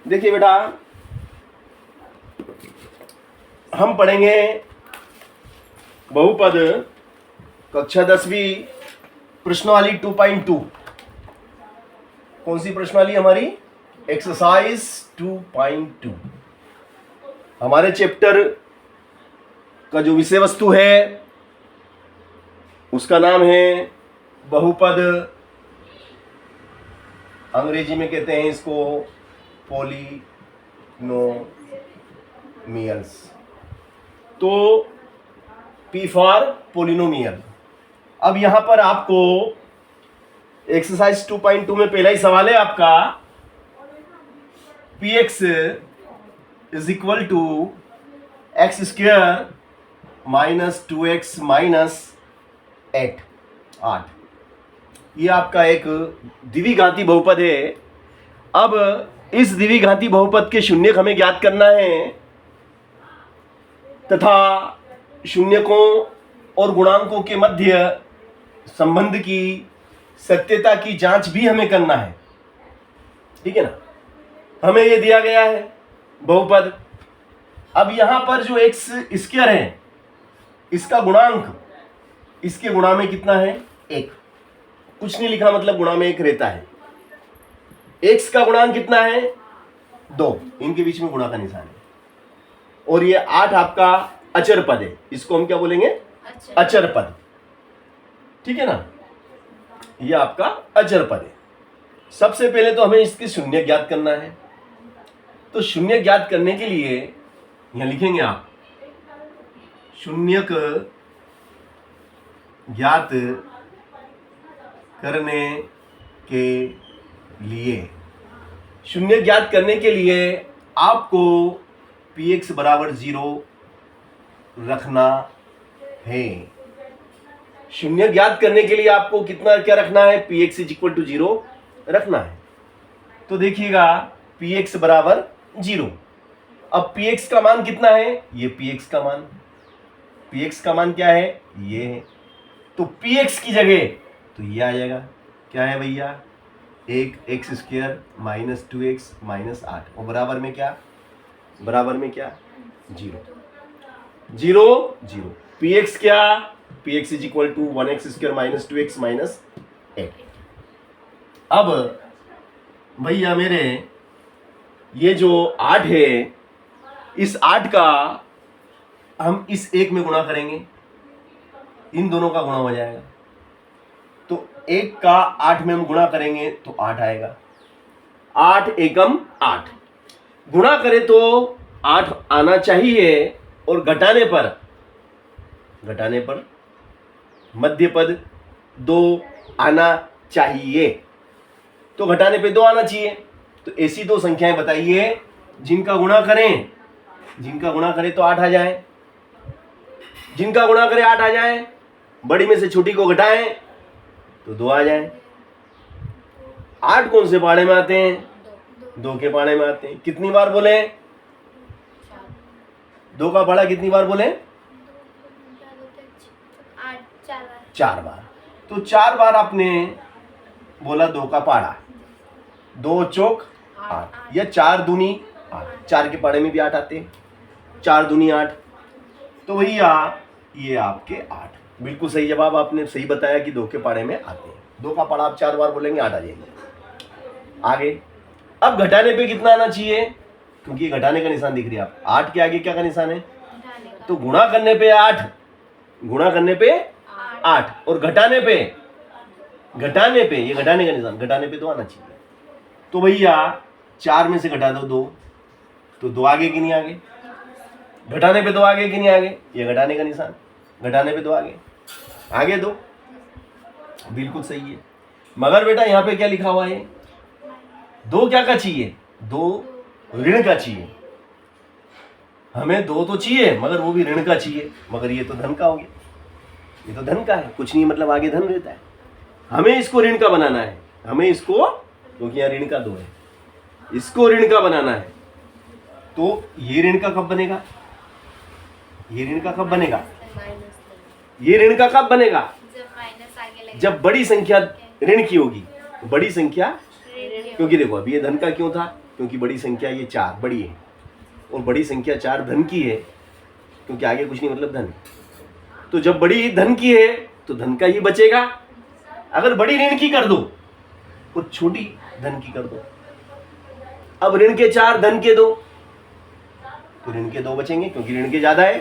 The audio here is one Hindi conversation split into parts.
देखिए बेटा, हम पढ़ेंगे बहुपद कक्षा 10वीं प्रश्नावली 2.2। कौन सी प्रश्नावली हमारी? एक्सरसाइज 2.2। हमारे चैप्टर का जो विषय वस्तु है उसका नाम है बहुपद। अंग्रेजी में कहते हैं इसको पॉलिनोमियल्स। तो P फॉर पोलिनोमियल। अब यहां पर आपको एक्सरसाइज 2.2 में पहला ही सवाल है आपका, Px is equal to X square minus 2x minus 8। ये आपका एक द्विघाती बहुपद है। अब इस द्विघाती बहुपद के शून्यक हमें ज्ञात करना है तथा शून्यकों और गुणांकों के मध्य संबंध की सत्यता की जांच भी हमें करना है। ठीक है ना? हमें ये दिया गया है बहुपद। अब यहां पर जो एक्स स्क्वायर है इसका गुणांक इसके गुणा में कितना है? 1। कुछ नहीं लिखा, मतलब गुणा में 1 रहता है। एक्स का गुणांक कितना है? 2। इनके बीच में गुणा का निशान है। और ये 8 आपका अचर पद है। इसको हम क्या बोलेंगे? अचर पद। ठीक है ना? ये आपका अचर पद है। सबसे पहले तो हमें इसके शून्य ज्ञात करना है। तो शून्य ज्ञात करने के लिए यहां लिखेंगे आप शून्यक ज्ञात करने के लिए। शून्य ज्ञात करने के लिए आपको Px बराबर 0 रखना है। शून्य ज्ञात करने के लिए आपको कितना क्या रखना है? Px इज इक्वल टू 0 रखना है। तो देखिएगा Px बराबर 0। अब Px का मान कितना है? ये Px का मान। Px का मान क्या है? ये है। तो Px की जगह तो ये आ जाएगा। क्या है भैया? 1x square minus 2x minus 8 और बराबर में क्या? बराबर में क्या? 0 0 0। Px क्या? Px is equal to 1x square minus 2x minus 8। अब भैया मेरे ये जो 8 है, इस 8 का हम इस 1 में गुणा करेंगे। इन दोनों का गुणा हो जाएगा। तो 1 का 8 में हम गुणा करेंगे तो 8 आएगा। 8 एकम 8। गुणा करें तो 8 आना चाहिए और घटाने पर मध्य पद 2 आना चाहिए। तो घटाने पे 2 आना चाहिए। तो ऐसी 2 संख्याएं बताइए जिनका गुणा करें तो 8 आ जाए। जिनका गुणा करें 8 आ जाए, बड़ी में से छोटी को घटाएं तो 2 आ जाए। 8 कौन से पाड़े में आते हैं? 2 के पाड़े में आते हैं। कितनी बार बोले? 2 का पाड़ा कितनी बार बोले? 4 बार। तो 4 बार आपने बोला 2 का पाड़ा। 2 चौक 8 या 4 दूनी 8। 4 के पाड़े में भी 8 आते हैं। 4 दूनी 8। तो भैया ये आपके 8। बिल्कुल सही जवाब आपने सही बताया कि 2 के पाड़े में आते हैं। 2 का पाड़ा आप 4 बार बोलेंगे 8 आ जाएंगे। आगे अब घटाने पे कितना आना चाहिए? क्योंकि ये घटाने का निशान दिख रही है आप। 8 के आगे क्या का निशान है? तो गुणा करने पे 8 और घटाने पे ये घटाने का निशान, घटाने पे 2 आना चाहिए। तो भैया 4 में से घटा दो 2, तो 2 आगे कि नहीं आगे? घटाने पे 2 आगे कि नहीं आगे? ये घटाने का निशान, घटाने पे 2 आगे 2। बिल्कुल सही है। मगर बेटा यहाँ पे क्या लिखा हुआ है? 2 क्या का चाहिए? 2 ऋण का चाहिए। हमें 2 तो चाहिए मगर वो भी ऋण का चाहिए। मगर ये तो धन का हो गया। ये तो धन का है, कुछ नहीं मतलब आगे धन रहता है। हमें इसको ऋण का बनाना है। हमें इसको, क्योंकि यहाँ ऋण का 2 है, इसको ऋण का बनाना है। तो ये ऋण का कब बनेगा? ये ऋण का कब बनेगा? ये ऋण का कब बनेगा? जब बड़ी संख्या ऋण की होगी। बड़ी संख्या, क्योंकि देखो अभी ये धन का क्यों था? क्योंकि बड़ी संख्या ये 4 बड़ी है, और बड़ी संख्या 4 धन की है, क्योंकि आगे कुछ नहीं मतलब धन। तो जब बड़ी धन की है तो धन का ही बचेगा। अगर बड़ी ऋण की कर दो और छोटी धन की कर दो, अब ऋण के 4 धन के 2, तो ऋण के 2 बचेंगे, क्योंकि ऋण के ज्यादा है,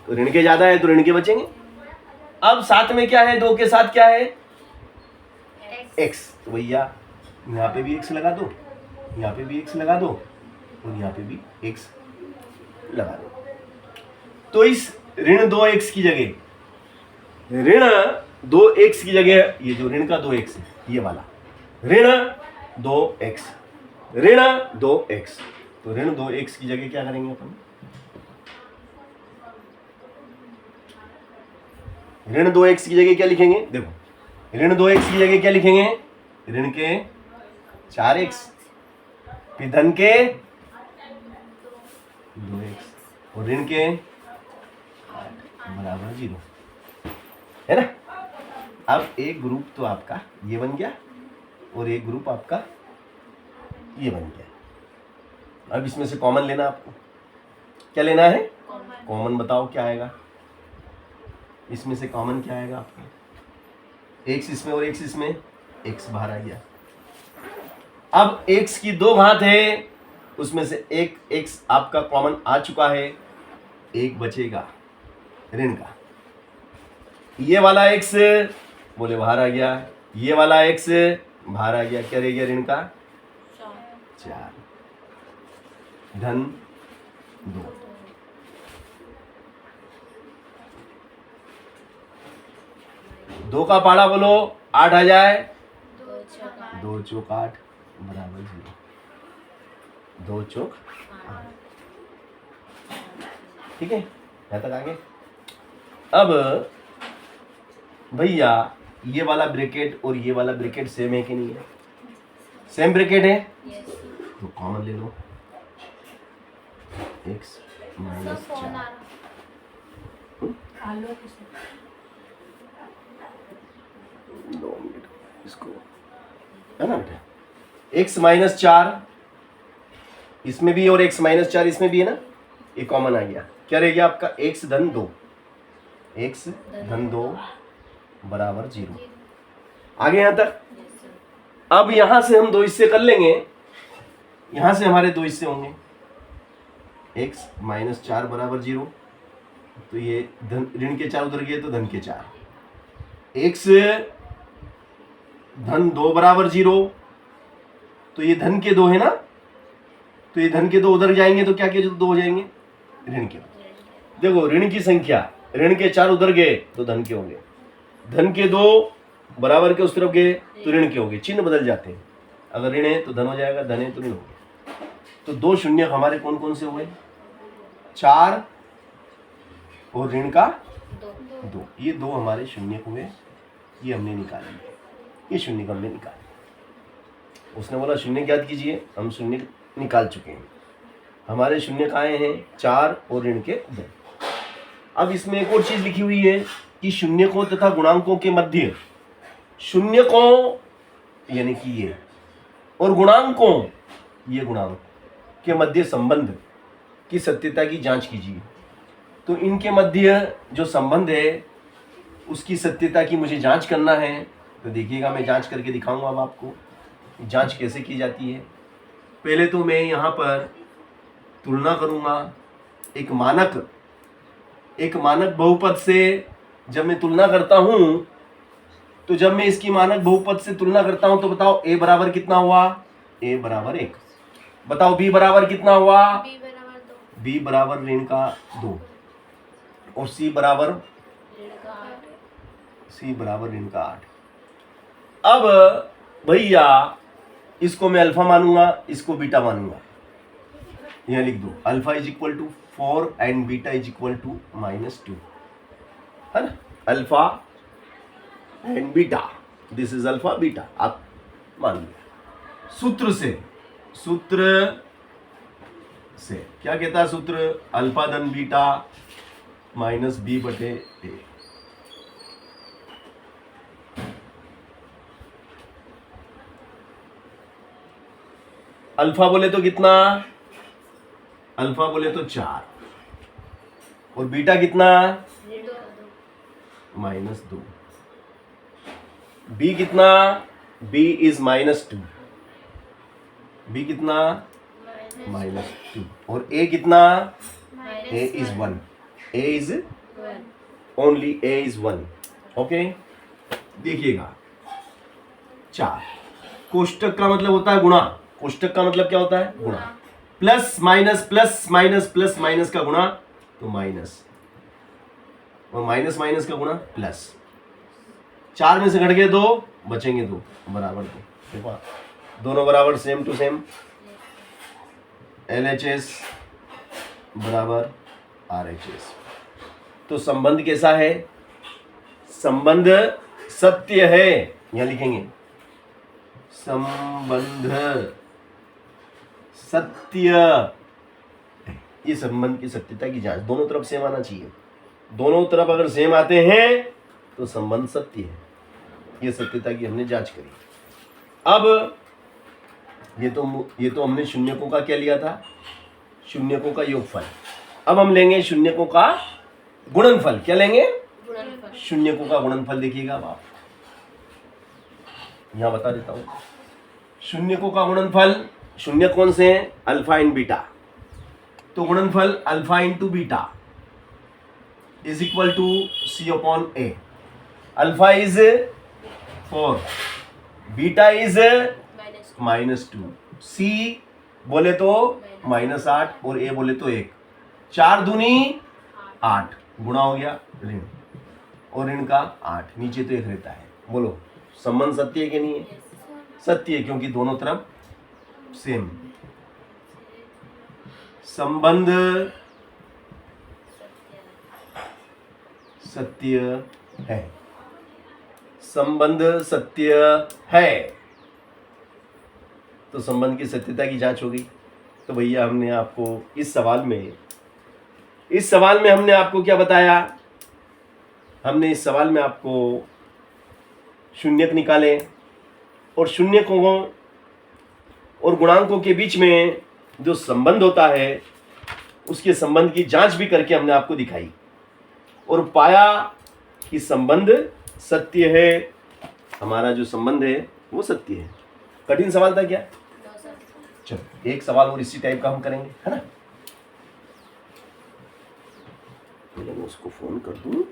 तो ऋण के ज्यादा है तो ऋण के बचेंगे। अब साथ में क्या है, 2 के साथ क्या है, x, तो भैया यहाँ पे भी x लगा दो, यहाँ पे भी x लगा दो, और यहाँ पे भी x लगा दो। तो इस ऋण 2x की जगह, ऋण 2x की जगह, ये जो ऋण का 2x है ये वाला, ऋण 2x, ऋण 2x, तो ऋण 2x की जगह क्या करेंगे अपन, ऋण 2x की जगह क्या लिखेंगे, देखो ऋण 2x की जगह क्या लिखेंगे, ऋण के 4x, फिर धन के 2x, और ऋण के 8 बराबर 0, है ना। अब एक ग्रुप तो आपका ये बन गया और एक ग्रुप आपका ये बन गया। अब इसमें से कॉमन लेना आपको, क्या लेना है, कॉमन बताओ क्या आएगा, इसमें से कॉमन क्या आएगा आपका, x इसमें और x इसमें, x बाहर आ गया। अब x की 2 घात है, उसमें से एक x आपका कॉमन आ चुका है, एक बचेगा ऋण का, ये वाला x बोले बाहर आ गया, ये वाला x बाहर आ गया, क्या रह गया ऋण का 4, धन 2, दो का पाड़ा बोलो 8 आ जाए, 2 चौक 8 बराबर 0, 2 चौक 8, ठीक है, यहाँ तक आगे। अब भैया ये वाला ब्रैकेट और ये वाला ब्रैकेट सेम है कि नहीं है, सेम ब्रैकेट है, तो कॉमन ले लो, x माइनस 4, इसको है ना बेटा, x माइनस 4 इसमें भी और x माइनस 4 इसमें भी है ना, ये कॉमन आ गया, क्या रह गया आपका x धन 2, x धन 2 बराबर 0, आगे यहां तक। अब यहां से हम 2 हिस्से कर लेंगे, यहां से हमारे 2 हिस्से होंगे, x माइनस 4 बराबर 0, तो ये धन ऋण के 4 उधर गए तो धन के 4, x धन 2 बराबर 0, तो ये धन के 2 है ना, तो ये धन के 2 उधर जाएंगे तो क्या के 2 हो जाएंगे, ऋण के। देखो ऋण की संख्या, ऋण के 4 उधर गए तो धन के होंगे, धन के 2 बराबर के उस तरफ गए तो ऋण के होंगे, चिन्ह बदल जाते हैं, अगर ऋण है तो धन हो जाएगा, धन है तो ऋण हो गया। तो 2 शून्य हमारे कौन कौन से हुए, 4 और ऋण का 2, ये 2 हमारे शून्य हुए, ये हमने निकाले, ये शून्य हमने निकाले। उसने बोला शून्य ज्ञात कीजिए, हम शून्य निकाल चुके हैं, हमारे शून्य कहाँ हैं, 4 और ऋण के 2। अब इसमें एक और चीज लिखी हुई है कि शून्यकों तथा गुणांकों के मध्य, शून्यकों यानी कि ये और गुणांकों, ये गुणांक के मध्य संबंध की सत्यता की जांच कीजिए। तो इनके मध्य जो संबंध है उसकी सत्यता की मुझे जांच करना है, तो देखिएगा मैं जांच करके दिखाऊंगा अब आपको जांच कैसे की जाती है। पहले तो मैं यहाँ पर तुलना करूँगा एक मानक बहुपद से। जब मैं तुलना करता हूँ तो जब मैं इसकी मानक बहुपद से तुलना करता हूँ तो बताओ a बराबर कितना हुआ, a बराबर 1, बताओ b बराबर कितना हुआ, b बराबर ऋण का 2, और c बराबर ऋण का 8। अब भैया इसको मैं अल्फा मानूंगा, इसको बीटा मानूंगा, यहां लिख दो alpha is equal to 4 and beta is equal to -2, है ना, alpha and beta, this is alpha beta, आप मान लिया। सूत्र से क्या कहता है सूत्र, अल्फा धन बीटा माइनस बी बटे ए। अल्फा बोले तो कितना, अल्फा बोले तो 4 और बीटा कितना, -2। बी कितना, बी इज -2, बी कितना -2 और ए कितना, A is 1, A is only A is 1। Okay, देखिएगा 4, कोष्टक का मतलब होता है गुणा, कोष्टक का मतलब क्या होता है, गुणा, plus minus plus minus plus minus का गुणा तो माइनस, और माइनस माइनस का गुणा प्लस। 4 में से घट गए 2, बचेंगे 2, बराबर 2। देखो दोनों बराबर, सेम टू सेम, LHS बराबर RHS। तो संबंध कैसा है, संबंध सत्य है, यहां लिखेंगे संबंध सत्य। ये संबंध की सत्यता की जांच, दोनों तरफ सेम आना चाहिए, दोनों तरफ अगर सेम आते हैं तो संबंध सत्य है। ये सत्यता की हमने जांच करी। अब ये तो हमने शून्यकों का क्या लिया था, शून्यकों का योगफल। अब हम लेंगे शून्यकों का गुणनफल। क्या लेंगे, शून्यकों का गुणनफल। देखिएगा अब आप, यहां बता देता हूं, शून्यकों का गुणनफल, शून्य कौन से हैं, अल्फा एंड बीटा, तो गुणनफल alpha into beta is equal to C/A। Alpha is 4, beta is -2, C बोले तो -8 और A बोले तो 1, 4 दूनी 8, गुणा हो गया ऋण, और ऋण का 8, नीचे तो 1 रहता है। बोलो संबंध सत्य है कि नहीं है, सत्य है, क्योंकि दोनों तरफ सेम। संबंध सत्य है, संबंध सत्य है, तो संबंध की सत्यता की जांच होगी। तो भैया हमने आपको इस सवाल में हमने आपको क्या बताया, हमने इस सवाल में आपको शून्यक निकाले और शून्यकों और गुणांकों के बीच में जो संबंध होता है उसके संबंध की जांच भी करके हमने आपको दिखाई और पाया कि संबंध सत्य है। हमारा जो संबंध है वो सत्य है। कठिन सवाल था क्या, चलो एक सवाल और इसी टाइप का हम करेंगे, है ना। मैं उसको फोन कर दूं।